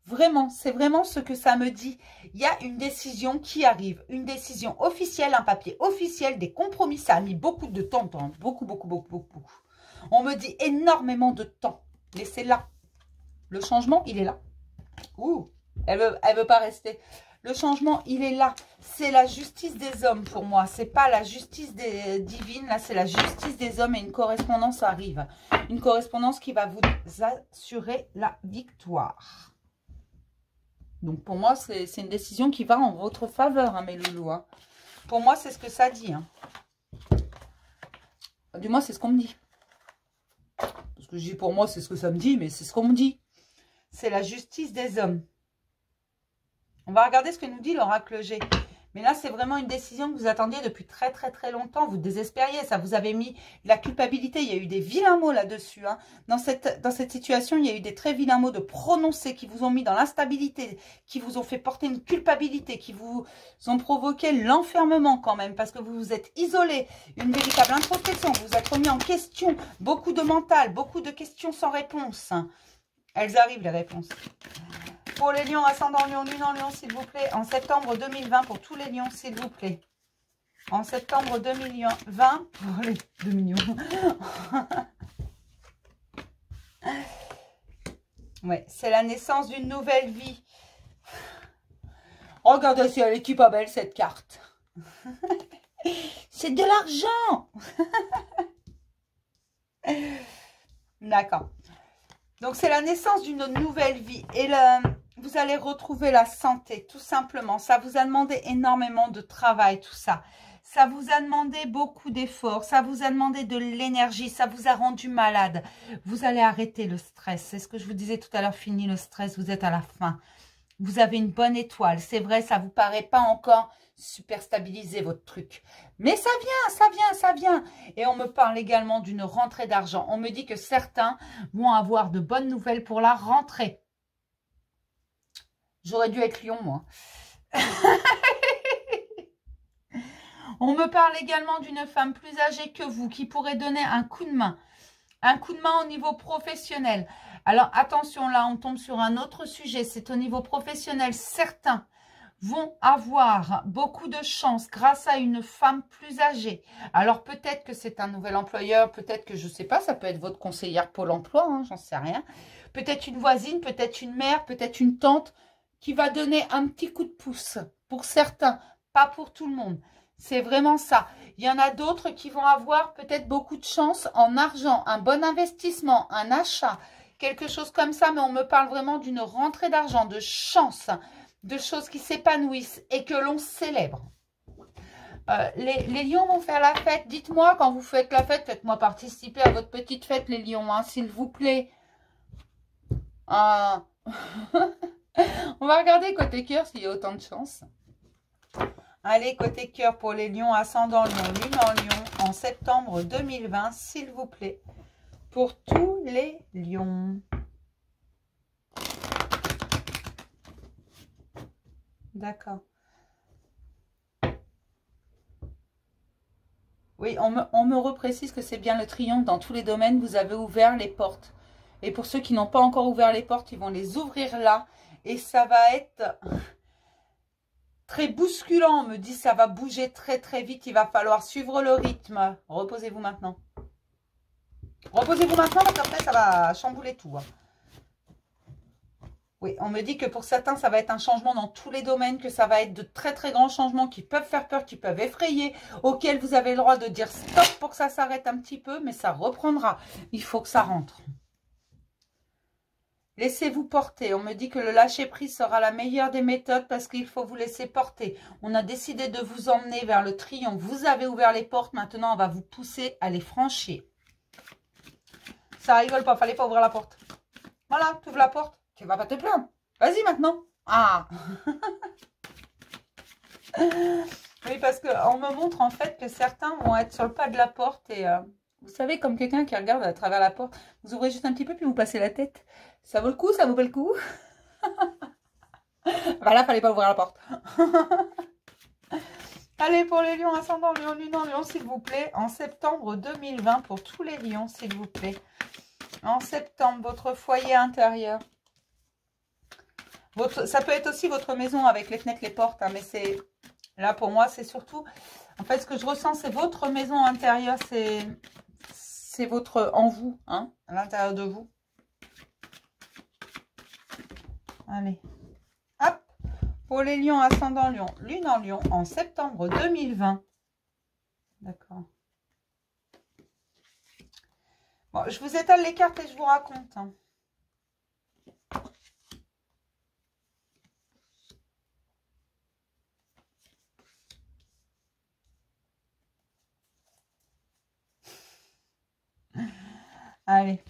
Vraiment, c'est vraiment ce que ça me dit. Il y a une décision qui arrive, une décision officielle, un papier officiel, des compromis. Ça a mis beaucoup de temps, beaucoup. On me dit énormément de temps. Laissez là. Le changement, il est là. Ouh, elle veut pas rester. Le changement, il est là. C'est la justice des hommes pour moi. C'est pas la justice divine. Là, c'est la justice des hommes et une correspondance arrive. Une correspondance qui va vous assurer la victoire. Donc, pour moi, c'est une décision qui va en votre faveur, hein, mes loulous. Hein. Pour moi, c'est ce que ça dit. Hein. Du moins, c'est ce qu'on me dit. Parce que je dis pour moi, c'est ce que ça me dit, mais c'est ce qu'on me dit. C'est la justice des hommes. On va regarder ce que nous dit l'oracle G. Mais là, c'est vraiment une décision que vous attendiez depuis très, très, très longtemps. Vous désespériez. Ça vous avait mis la culpabilité. Il y a eu des vilains mots là-dessus. Hein. Dans cette situation, il y a eu des très vilains mots de prononcés qui vous ont mis dans l'instabilité, qui vous ont fait porter une culpabilité, qui vous ont provoqué l'enfermement quand même, parce que vous vous êtes isolé. Une véritable introspection. Vous vous êtes remis en question. Beaucoup de mental, beaucoup de questions sans réponse. Elles arrivent, les réponses. Pour les lions, ascendant lion, lune en lion, s'il vous plaît. En septembre 2020, pour tous les lions, s'il vous plaît. En septembre 2020, pour les 2 millions. Ouais, c'est la naissance d'une nouvelle vie. Regardez si elle est pas belle, cette carte. C'est de l'argent. D'accord. Donc, c'est la naissance d'une nouvelle vie. Et vous allez retrouver la santé, tout simplement. Ça vous a demandé énormément de travail, tout ça. Ça vous a demandé beaucoup d'efforts. Ça vous a demandé de l'énergie. Ça vous a rendu malade. Vous allez arrêter le stress. C'est ce que je vous disais tout à l'heure. Fini le stress. Vous êtes à la fin. Vous avez une bonne étoile. C'est vrai, ça ne vous paraît pas encore super stabilisé votre truc. Mais ça vient, ça vient, ça vient. Et on me parle également d'une rentrée d'argent. On me dit que certains vont avoir de bonnes nouvelles pour la rentrée. J'aurais dû être lion, moi. On me parle également d'une femme plus âgée que vous qui pourrait donner un coup de main. Un coup de main au niveau professionnel. Alors, attention, là, on tombe sur un autre sujet. C'est au niveau professionnel. Certains vont avoir beaucoup de chance grâce à une femme plus âgée. Alors, peut-être que c'est un nouvel employeur. Peut-être que, je ne sais pas, ça peut être votre conseillère Pôle emploi. Hein, j'en sais rien. Peut-être une voisine, peut-être une mère, peut-être une tante qui va donner un petit coup de pouce. Pour certains, pas pour tout le monde. C'est vraiment ça. Il y en a d'autres qui vont avoir peut-être beaucoup de chance en argent, un bon investissement, un achat, quelque chose comme ça. Mais on me parle vraiment d'une rentrée d'argent, de chance, de choses qui s'épanouissent et que l'on célèbre. Les lions vont faire la fête. Dites-moi quand vous faites la fête, faites-moi participer à votre petite fête, les lions, hein, s'il vous plaît. On va regarder côté cœur s'il y a autant de chance. Allez, côté cœur pour les lions, ascendant lion, lune en lion, en septembre 2020, s'il vous plaît. Pour tous les lions. D'accord. Oui, on me reprécise que c'est bien le triomphe dans tous les domaines. Vous avez ouvert les portes. Et pour ceux qui n'ont pas encore ouvert les portes, ils vont les ouvrir là. Et ça va être très bousculant. On me dit ça va bouger très très vite. Il va falloir suivre le rythme. Reposez-vous maintenant. Reposez-vous maintenant parce qu'après ça va chambouler tout. Oui, on me dit que pour certains, ça va être un changement dans tous les domaines, que ça va être de très très grands changements qui peuvent faire peur, qui peuvent effrayer, auxquels vous avez le droit de dire stop pour que ça s'arrête un petit peu, mais ça reprendra. Il faut que ça rentre. Laissez-vous porter. On me dit que le lâcher-prise sera la meilleure des méthodes parce qu'il faut vous laisser porter. On a décidé de vous emmener vers le triomphe. Vous avez ouvert les portes. Maintenant, on va vous pousser à les franchir. Ça rigole pas. Fallait pas ouvrir la porte. Voilà, tu ouvres la porte. Tu vas pas te plaindre. Vas-y maintenant. Ah. Oui, parce qu'on me montre en fait que certains vont être sur le pas de la porte et vous savez, comme quelqu'un qui regarde à travers la porte, vous ouvrez juste un petit peu puis vous passez la tête. Ça vaut le coup, ça vaut pas le coup. Voilà, fallait pas ouvrir la porte. Allez, pour les lions, ascendant lion, lune en lion, s'il vous plaît, en septembre 2020, pour tous les lions, s'il vous plaît. En septembre, votre foyer intérieur. Ça peut être aussi votre maison avec les fenêtres, les portes, hein, mais c'est... Là, pour moi, c'est surtout... En fait, ce que je ressens, c'est votre maison intérieure, c'est votre... En vous, hein, à l'intérieur de vous. Allez. Hop. Pour les lions, ascendant lion, lune en lion, en septembre 2020. D'accord. Bon, je vous étale les cartes et je vous raconte, hein. Allez.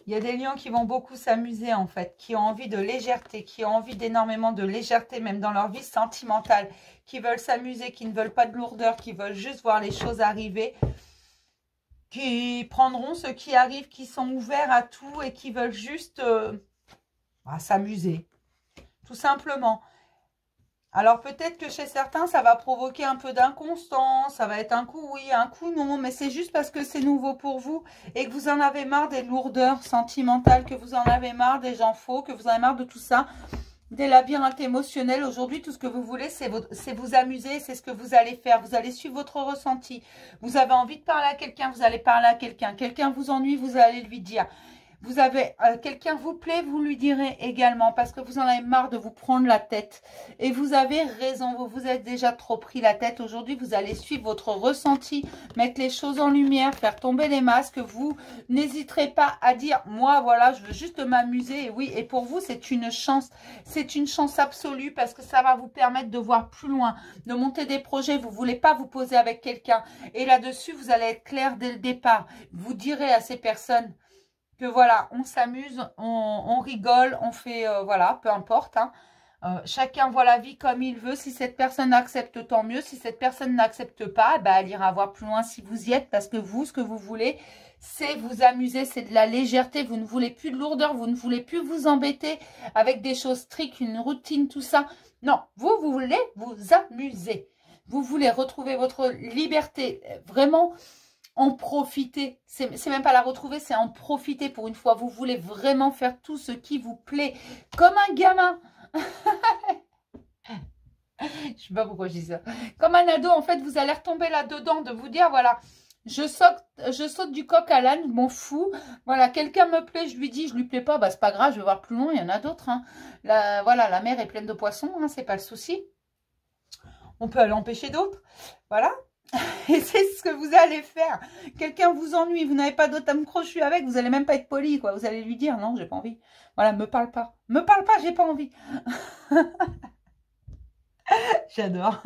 Il y a des lions qui vont beaucoup s'amuser en fait, qui ont envie de légèreté, qui ont envie d'énormément de légèreté, même dans leur vie sentimentale, qui veulent s'amuser, qui ne veulent pas de lourdeur, qui veulent juste voir les choses arriver, qui prendront ce qui arrive, qui sont ouverts à tout et qui veulent juste s'amuser, tout simplement. Alors peut-être que chez certains, ça va provoquer un peu d'inconstance, ça va être un coup oui, un coup non, mais c'est juste parce que c'est nouveau pour vous et que vous en avez marre des lourdeurs sentimentales, que vous en avez marre des gens faux, que vous en avez marre de tout ça, des labyrinthes émotionnels. Aujourd'hui, tout ce que vous voulez, c'est vous amuser, c'est ce que vous allez faire. Vous allez suivre votre ressenti. Vous avez envie de parler à quelqu'un, vous allez parler à quelqu'un. Quelqu'un vous ennuie, vous allez lui dire. Vous avez quelqu'un vous plaît, vous lui direz également parce que vous en avez marre de vous prendre la tête. Et vous avez raison, vous vous êtes déjà trop pris la tête. Aujourd'hui, vous allez suivre votre ressenti, mettre les choses en lumière, faire tomber les masques. Vous n'hésiterez pas à dire, moi, voilà, je veux juste m'amuser. Et oui, et pour vous, c'est une chance. C'est une chance absolue parce que ça va vous permettre de voir plus loin, de monter des projets. Vous ne voulez pas vous poser avec quelqu'un. Et là-dessus, vous allez être clair dès le départ. Vous direz à ces personnes que voilà, on s'amuse, on rigole, on fait, voilà, peu importe. Hein. Chacun voit la vie comme il veut. Si cette personne accepte, tant mieux. Si cette personne n'accepte pas, bah, elle ira voir plus loin si vous y êtes. Parce que vous, ce que vous voulez, c'est vous amuser, c'est de la légèreté. Vous ne voulez plus de lourdeur, vous ne voulez plus vous embêter avec des choses strictes, une routine, tout ça. Non, vous voulez vous amuser. Vous voulez retrouver votre liberté, vraiment... en profiter, c'est même pas la retrouver, c'est en profiter pour une fois. Vous voulez vraiment faire tout ce qui vous plaît, comme un gamin. Je sais pas pourquoi je dis ça. Comme un ado, en fait, vous allez retomber là-dedans, de vous dire, voilà, je saute du coq à l'âne, je m'en fous. Voilà, quelqu'un me plaît, je lui dis, je lui plais pas, bah c'est pas grave, je vais voir plus loin, il y en a d'autres. Hein. Voilà, la mer est pleine de poissons, hein, c'est pas le souci. on peut l'empêcher d'autres. Voilà. Et c'est ce que vous allez faire. Quelqu'un vous ennuie, vous n'avez pas d'autre âme crochue avec, vous n'allez même pas être poli, quoi. Vous allez lui dire, non, j'ai pas envie. Voilà, me parle pas. Me parle pas, j'ai pas envie. J'adore.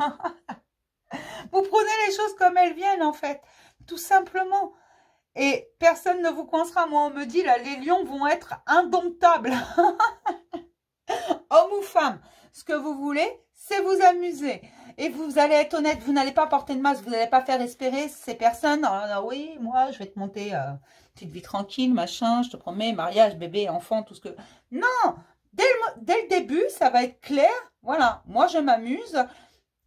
Vous prenez les choses comme elles viennent, en fait. Tout simplement. Et personne ne vous coincera. Moi, on me dit, là, les lions vont être indomptables. Homme ou femme, ce que vous voulez, c'est vous amuser. Et vous allez être honnête, vous n'allez pas porter de masque, vous n'allez pas faire espérer ces personnes. Ah, oui, moi, je vais te monter petite vie tranquille, machin, je te promets, mariage, bébé, enfant, tout ce que... Non, dès le début, ça va être clair. Voilà, moi, je m'amuse.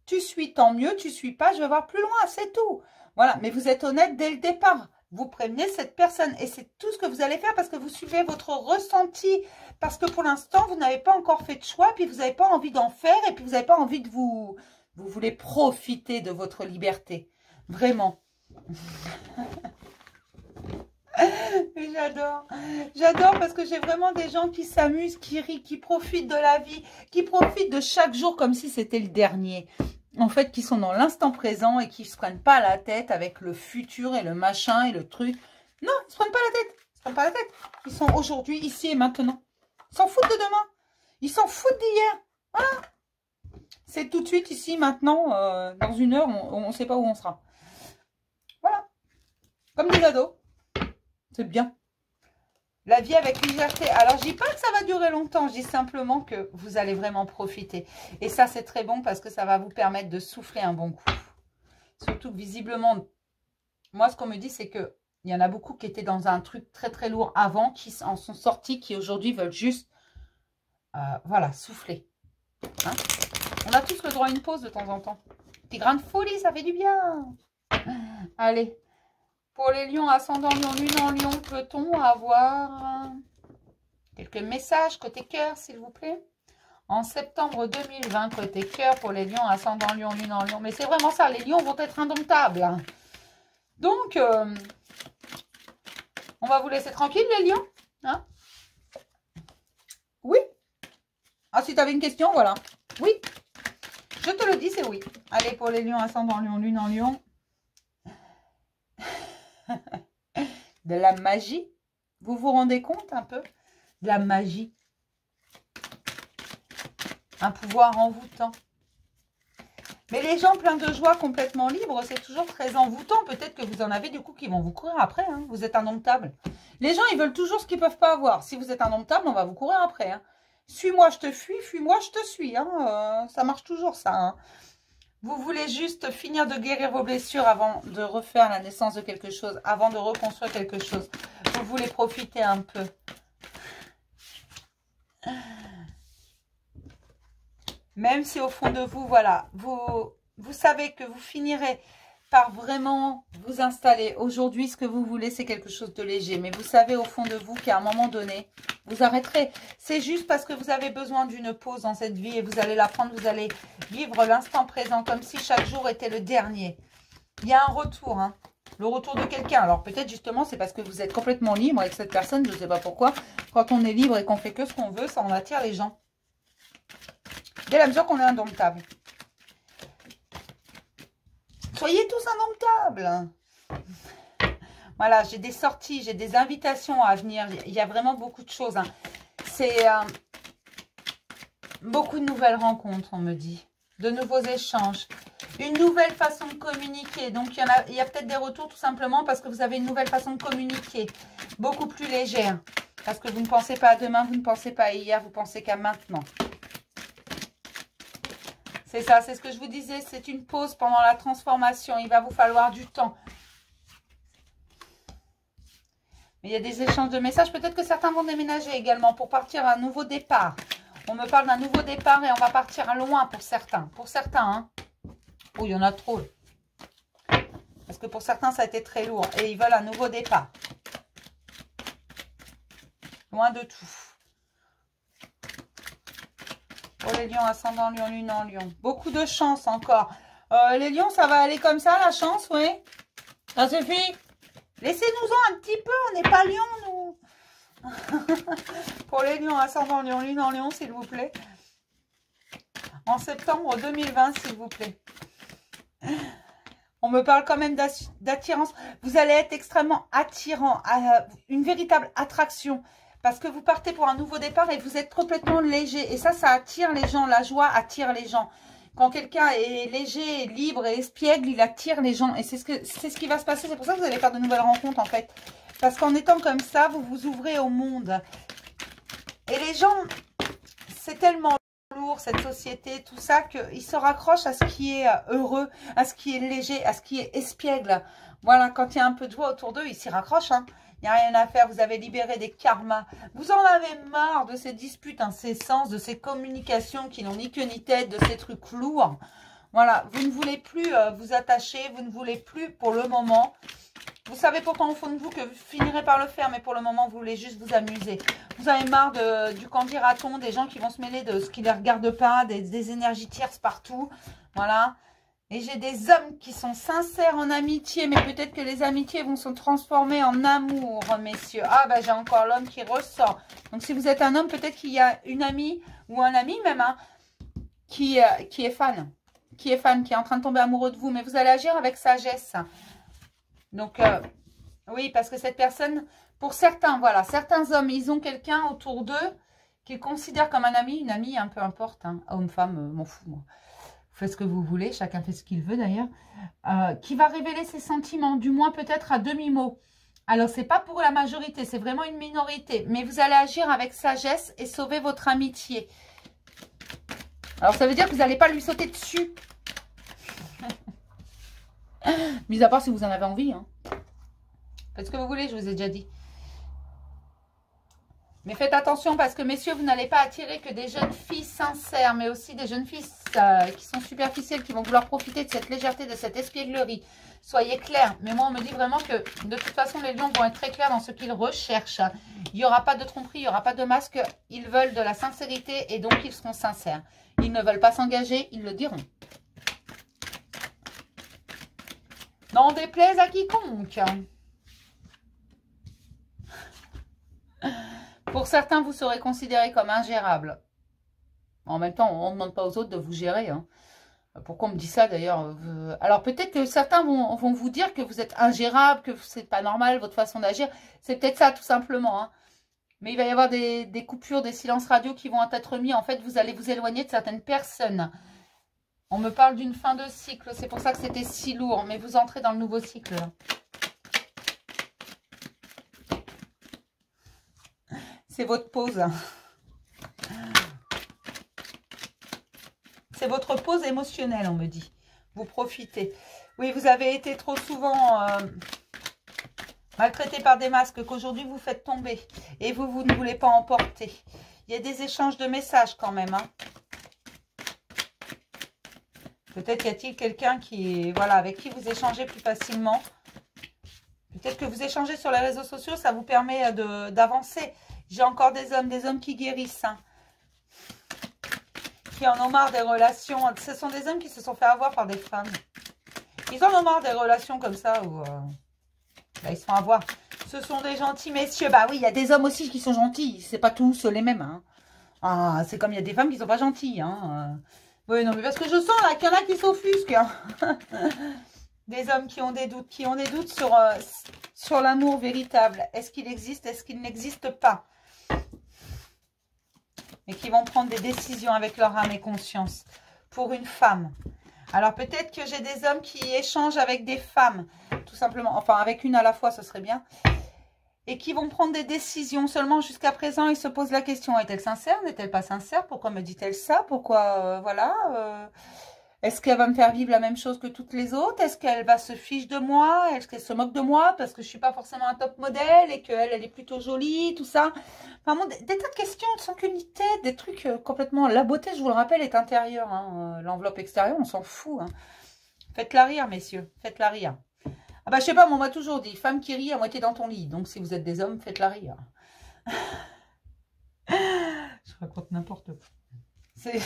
Tu suis, tant mieux. Tu suis pas, je vais voir plus loin, c'est tout. Voilà, mais vous êtes honnête dès le départ. Vous prévenez cette personne et c'est tout ce que vous allez faire parce que vous suivez votre ressenti. Parce que pour l'instant, vous n'avez pas encore fait de choix, puis vous n'avez pas envie d'en faire et puis vous n'avez pas envie de vous... Vous voulez profiter de votre liberté. Vraiment. J'adore. J'adore parce que j'ai vraiment des gens qui s'amusent, qui rient, qui profitent de la vie, qui profitent de chaque jour comme si c'était le dernier. En fait, qui sont dans l'instant présent et qui ne se prennent pas la tête avec le futur et le machin et le truc. Non, ils ne se prennent pas la tête. Ils se prennent pas la tête. Ils sont aujourd'hui, ici et maintenant. Ils s'en foutent de demain. Ils s'en foutent d'hier. Voilà. C'est tout de suite, ici, maintenant, dans une heure, on ne sait pas où on sera. Voilà. Comme des ados. C'est bien. La vie avec légèreté. Alors, je dis pas que ça va durer longtemps. Je dis simplement que vous allez vraiment profiter. Et ça, c'est très bon parce que ça va vous permettre de souffler un bon coup. Surtout que visiblement, moi, ce qu'on me dit, c'est que il y en a beaucoup qui étaient dans un truc très, très lourd avant, qui en sont sortis, qui aujourd'hui veulent juste, voilà, souffler. Hein? On a tous le droit à une pause de temps en temps. Des grains de folie, ça fait du bien. Allez. Pour les lions, ascendant lion, lune en lion, peut-on avoir quelques messages côté cœur, s'il vous plaît? En septembre 2020, côté cœur, pour les lions, ascendant lion, lune en lion. Mais c'est vraiment ça, les lions vont être indomptables. Donc, on va vous laisser tranquille, les lions. Hein? Oui. Ah, si tu avais une question, voilà. Oui. Je te le dis, c'est oui. Allez, pour les lions, ascendant lion, lune en lion. De la magie. Vous vous rendez compte un peu? De la magie. Un pouvoir envoûtant. Mais les gens pleins de joie, complètement libres, c'est toujours très envoûtant. Peut-être que vous en avez du coup qui vont vous courir après. Hein. Vous êtes indomptable. Les gens, ils veulent toujours ce qu'ils ne peuvent pas avoir. Si vous êtes indomptable, on va vous courir après. Hein. Suis-moi, je te fuis. Fuis-moi, je te suis. Hein. Ça marche toujours, ça. Hein. Vous voulez juste finir de guérir vos blessures avant de refaire la naissance de quelque chose, avant de reconstruire quelque chose. Vous voulez profiter un peu. Même si au fond de vous, voilà, vous savez que vous finirez par vraiment vous installer. Aujourd'hui, ce que vous voulez, c'est quelque chose de léger. Mais vous savez au fond de vous qu'à un moment donné, vous arrêterez. C'est juste parce que vous avez besoin d'une pause dans cette vie et vous allez la prendre. Vous allez vivre l'instant présent comme si chaque jour était le dernier. Il y a un retour, hein. Le retour de quelqu'un. Alors peut-être justement, c'est parce que vous êtes complètement libre avec cette personne. Je ne sais pas pourquoi. Quand on est libre et qu'on fait que ce qu'on veut, ça en attire les gens. Dès la mesure qu'on est indomptable. Soyez tous indomptables. Voilà, j'ai des sorties, j'ai des invitations à venir. Il y a vraiment beaucoup de choses. Hein. C'est beaucoup de nouvelles rencontres, on me dit. De nouveaux échanges. Une nouvelle façon de communiquer. Donc, il y a peut-être des retours tout simplement parce que vous avez une nouvelle façon de communiquer. Beaucoup plus légère. Parce que vous ne pensez pas à demain, vous ne pensez pas à hier, vous pensez qu'à maintenant. C'est ça, c'est ce que je vous disais, c'est une pause pendant la transformation. Il va vous falloir du temps. Mais il y a des échanges de messages. Peut-être que certains vont déménager également pour partir à un nouveau départ. On me parle d'un nouveau départ et on va partir loin pour certains. Pour certains, hein. Oh, il y en a trop. Parce que pour certains, ça a été très lourd. Et ils veulent un nouveau départ. Loin de tout. Pour les lions, ascendant lion, lune en lion. Beaucoup de chance encore. Les lions, ça va aller comme ça, la chance, oui. Ça suffit. Laissez-nous-en un petit peu, on n'est pas lions, nous. Pour les lions, ascendant lion, lune en lion, s'il vous plaît. En septembre 2020, s'il vous plaît. On me parle quand même d'attirance. Vous allez être extrêmement attirant, une véritable attraction. Parce que vous partez pour un nouveau départ et vous êtes complètement léger. Et ça attire les gens. La joie attire les gens. Quand quelqu'un est léger, libre et espiègle, il attire les gens. Et c'est ce qui va se passer. C'est pour ça que vous allez faire de nouvelles rencontres, en fait. Parce qu'en étant comme ça, vous vous ouvrez au monde. Et les gens, c'est tellement lourd, cette société, tout ça, qu'ils se raccrochent à ce qui est heureux, à ce qui est léger, à ce qui est espiègle. Voilà, quand il y a un peu de joie autour d'eux, ils s'y raccrochent, hein. Il n'y a rien à faire, vous avez libéré des karmas. Vous en avez marre de ces disputes incessantes, de ces communications qui n'ont ni queue ni tête, de ces trucs lourds. Voilà, vous ne voulez plus vous attacher, vous ne voulez plus pour le moment. Vous savez pourtant au fond de vous que vous finirez par le faire, mais pour le moment, vous voulez juste vous amuser. Vous avez marre du qu'en dira-t-on, des gens qui vont se mêler de ce qui ne les regarde pas, des énergies tierces partout. Voilà. Et j'ai des hommes qui sont sincères en amitié, mais peut-être que les amitiés vont se transformer en amour, messieurs. Ah, ben j'ai encore l'homme qui ressort. Donc, si vous êtes un homme, peut-être qu'il y a une amie, ou un ami même, hein, qui est fan. Qui est en train de tomber amoureux de vous. Mais vous allez agir avec sagesse. Donc, oui, parce que cette personne, pour certains, voilà, certains hommes, ils ont quelqu'un autour d'eux qu'ils considèrent comme un ami, une amie, peu importe, hein, homme, femme, m'en fous, moi. Vous faites ce que vous voulez, chacun fait ce qu'il veut d'ailleurs, qui va révéler ses sentiments, du moins peut-être à demi-mot. Alors, c'est pas pour la majorité, c'est vraiment une minorité, mais vous allez agir avec sagesse et sauver votre amitié. Alors, ça veut dire que vous n'allez pas lui sauter dessus. Mis à part si vous en avez envie. Hein. Faites ce que vous voulez, je vous ai déjà dit. Mais faites attention parce que, messieurs, vous n'allez pas attirer que des jeunes filles sincères, mais aussi des jeunes filles qui sont superficielles, qui vont vouloir profiter de cette légèreté, de cette espièglerie. Soyez clairs. Mais moi, on me dit vraiment que, de toute façon, les lions vont être très clairs dans ce qu'ils recherchent. Il n'y aura pas de tromperie, il n'y aura pas de masque. Ils veulent de la sincérité et donc ils seront sincères. Ils ne veulent pas s'engager, ils le diront. N'en déplaise à quiconque. Pour certains, vous serez considéré comme ingérable. En même temps, on ne demande pas aux autres de vous gérer. Hein. Pourquoi on me dit ça d'ailleurs? Alors peut-être que certains vont vous dire que vous êtes ingérable, que c'est pas normal votre façon d'agir. C'est peut-être ça tout simplement. Hein. Mais il va y avoir des coupures, des silences radio qui vont être mis. En fait, vous allez vous éloigner de certaines personnes. On me parle d'une fin de cycle. C'est pour ça que c'était si lourd. Mais vous entrez dans le nouveau cycle. Là. C'est votre pause. C'est votre pause émotionnelle, on me dit. Vous profitez. Oui, vous avez été trop souvent maltraité par des masques qu'aujourd'hui vous faites tomber. Et vous ne voulez pas emporter. Il y a des échanges de messages quand même. Hein. Peut-être y a-t-il quelqu'un qui est, voilà, avec qui vous échangez plus facilement. Peut-être que vous échangez sur les réseaux sociaux, ça vous permet d'avancer. J'ai encore des hommes qui guérissent, hein, qui en ont marre des relations. Ce sont des hommes qui se sont fait avoir par des femmes. Ils en ont marre des relations comme ça où bah, ils se font avoir. Ce sont des gentils messieurs. Bah oui, il y a des hommes aussi qui sont gentils. C'est pas tous les mêmes. Hein. Ah, c'est comme il y a des femmes qui sont pas gentilles. Hein. Oui, non, mais parce que je sens là qu'il y en a qui s'offusquent. Hein. Des hommes qui ont des doutes, sur l'amour véritable. Est-ce qu'il existe, est-ce qu'il n'existe pas? Et qui vont prendre des décisions avec leur âme et conscience pour une femme. Alors peut-être que j'ai des hommes qui échangent avec des femmes, tout simplement, enfin avec une à la fois, ce serait bien, et qui vont prendre des décisions. Seulement jusqu'à présent, ils se posent la question, est-elle sincère, n'est-elle pas sincère? Pourquoi me dit-elle ça? Pourquoi, voilà, est-ce qu'elle va me faire vivre la même chose que toutes les autres? Est-ce qu'elle va se fiche de moi? Est-ce qu'elle se moque de moi parce que je ne suis pas forcément un top modèle et qu'elle, elle est plutôt jolie, tout ça? Enfin bon, des tas de questions sans qu'unité, des trucs complètement... La beauté, je vous le rappelle, est intérieure. Hein. L'enveloppe extérieure, on s'en fout. Hein. Faites-la rire, messieurs. Faites-la rire. Ah bah, je sais pas, on m'a toujours dit, femme qui rit à moitié dans ton lit. Donc, si vous êtes des hommes, faites-la rire. Je raconte n'importe quoi. C'est...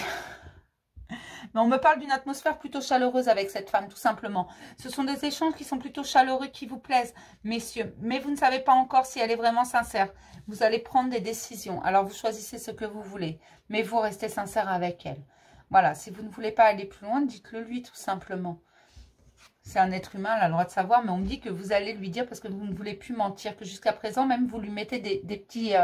Mais on me parle d'une atmosphère plutôt chaleureuse avec cette femme, tout simplement. Ce sont des échanges qui sont plutôt chaleureux, qui vous plaisent, messieurs. Mais vous ne savez pas encore si elle est vraiment sincère. Vous allez prendre des décisions. Alors, vous choisissez ce que vous voulez. Mais vous restez sincère avec elle. Voilà, si vous ne voulez pas aller plus loin, dites-le lui tout simplement. C'est un être humain, elle a le droit de savoir, mais on me dit que vous allez lui dire parce que vous ne voulez plus mentir, que jusqu'à présent, même vous lui mettez des petits...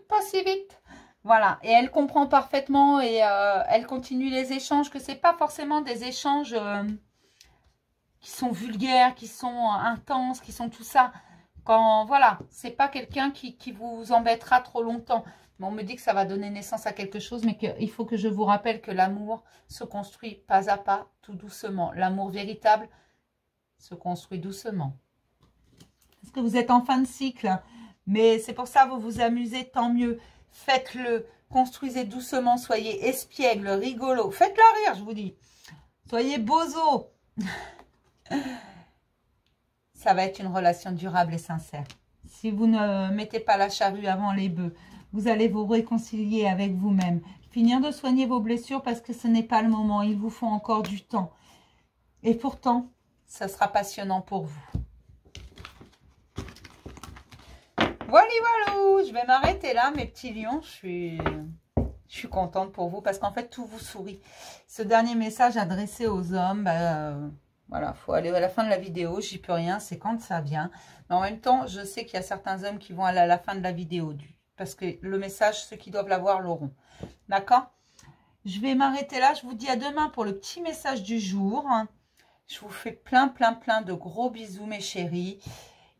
pas si vite. Voilà, et elle comprend parfaitement et elle continue les échanges, que c'est pas forcément des échanges qui sont vulgaires, qui sont intenses, qui sont tout ça. Quand, voilà, c'est pas quelqu'un qui vous embêtera trop longtemps. Mais on me dit que ça va donner naissance à quelque chose, mais qu'il faut que je vous rappelle que l'amour se construit pas à pas, tout doucement. L'amour véritable se construit doucement. Est-ce que vous êtes en fin de cycle? Mais c'est pour ça, vous vous amusez, tant mieux. Faites-le, construisez doucement, soyez espiègle, rigolo. Faites-la rire, je vous dis. Soyez bozo. Ça va être une relation durable et sincère. Si vous ne mettez pas la charrue avant les bœufs, vous allez vous réconcilier avec vous-même. Finir de soigner vos blessures parce que ce n'est pas le moment. Il vous faut encore du temps. Et pourtant, ça sera passionnant pour vous. Voilà, voilà. Je vais m'arrêter là, mes petits lions. Je suis contente pour vous parce qu'en fait, tout vous sourit. Ce dernier message adressé aux hommes, voilà, il faut aller à la fin de la vidéo. J'y peux rien, c'est quand ça vient. Mais en même temps, je sais qu'il y a certains hommes qui vont aller à la fin de la vidéo. Parce que le message, ceux qui doivent l'avoir l'auront. D'accord? Je vais m'arrêter là. Je vous dis à demain pour le petit message du jour. Je vous fais plein de gros bisous, mes chéris.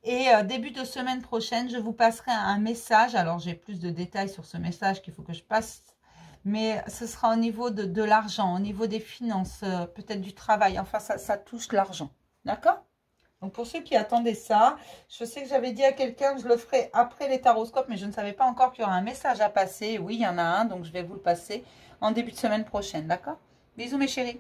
Et début de semaine prochaine, je vous passerai un message. Alors, j'ai plus de détails sur ce message qu'il faut que je passe. Mais ce sera au niveau de l'argent, au niveau des finances, peut-être du travail. Enfin, ça touche l'argent. D'accord? Donc, pour ceux qui attendaient ça, je sais que j'avais dit à quelqu'un que je le ferai après les taroscopes, mais je ne savais pas encore qu'il y aurait un message à passer. Oui, il y en a un, donc je vais vous le passer en début de semaine prochaine. D'accord? Bisous, mes chéris.